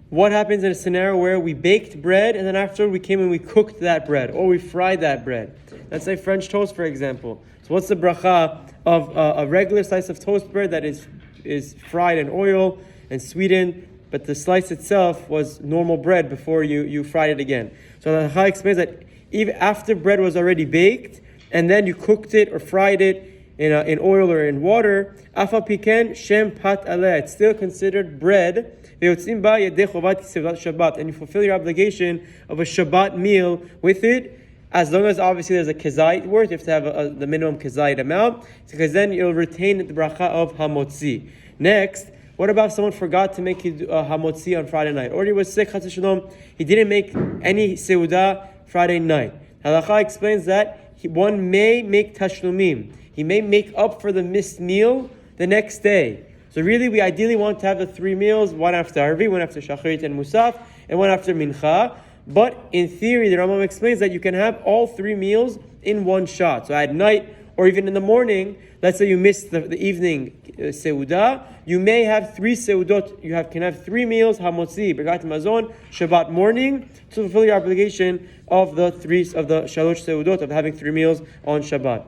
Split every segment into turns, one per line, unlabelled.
what happens in a scenario where we baked bread and then after we came and we cooked that bread or we fried that bread. Let's say French toast, for example. So what's the bracha of a regular slice of toast bread that is fried in oil and sweetened, but the slice itself was normal bread before you fried it again? So the Halacha explains that even after bread was already baked and then you cooked it or fried it in oil or in water, afal piken shem pat aleh, it's still considered bread. And you fulfill your obligation of a Shabbat meal with it, as long as obviously there's a kezayit worth. You have to have the minimum kezayit amount, because then you'll retain the bracha of hamotzi. Next, what about if someone forgot to make hamotzi on Friday night, or he was sick, he didn't make any seuda Friday night? Halacha explains that one may make tashlumim. He may make up for the missed meal the next day. So really, we ideally want to have the 3 meals, one after Arvi, one after Shacharit and Musaf, and one after Mincha. But in theory, the Rambam explains that you can have all 3 meals in one shot. So at night, or even in the morning, let's say you missed the evening Seuda, you may have 3 Seudot, can have 3 meals, Hamotzi, Birkat Mazon, Shabbat morning, to fulfill your obligation of the Shalosh Seudot, of having 3 meals on Shabbat.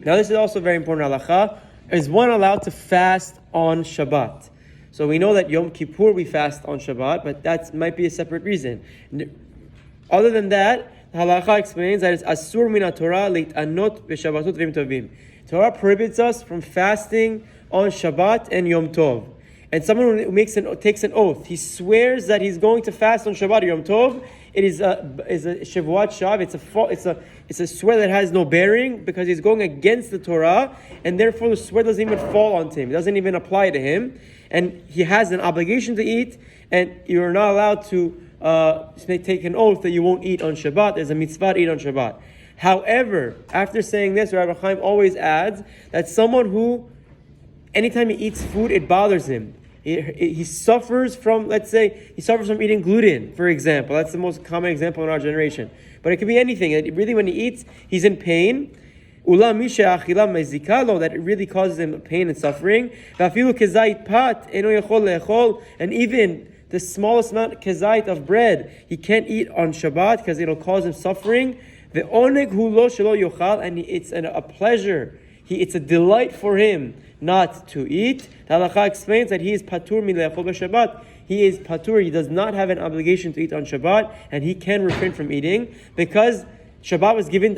Now this is also very important halacha. Is one allowed to fast on Shabbat? So we know that Yom Kippur we fast on Shabbat, but that might be a separate reason. Other than that, halacha explains that it's asur min Torah leitanot b'Shabbatot v'yom tovim. Torah prohibits us from fasting on Shabbat and Yom Tov. And someone who takes an oath, he swears that he's going to fast on Shabbat or Yom Tov. It is a Shavuot Shav. It's a swear that has no bearing because he's going against the Torah, and therefore the swear doesn't even fall onto him. It doesn't even apply to him, and he has an obligation to eat, and you're not allowed to take an oath that you won't eat on Shabbat. There's a mitzvah to eat on Shabbat. However, after saying this, Rabbi Chaim always adds that someone who, anytime he eats food, it bothers him. He suffers from, let's say, eating gluten, for example. That's the most common example in our generation. But it could be anything. Really, when he eats, he's in pain. That it really causes him pain and suffering. And even the smallest amount kezayit of bread, he can't eat on Shabbat because it'll cause him suffering. And it's a pleasure. It's a delight for him not to eat. The halacha explains that he is patur min le'achol b'Shabbat. He is patur. He does not have an obligation to eat on Shabbat, and he can refrain from eating because Shabbat was given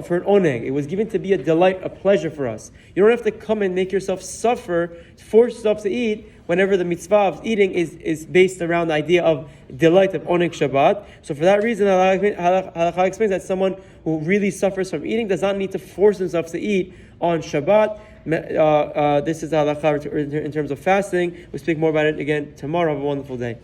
for an oneg. It was given to be a delight, a pleasure for us. You don't have to come and make yourself suffer, force yourself to eat whenever the mitzvah of eating is based around the idea of delight of oneg Shabbat. So for that reason, Halakha explains that someone who really suffers from eating does not need to force themselves to eat on Shabbat. This is Halakha in terms of fasting. We'll speak more about it again tomorrow. Have a wonderful day.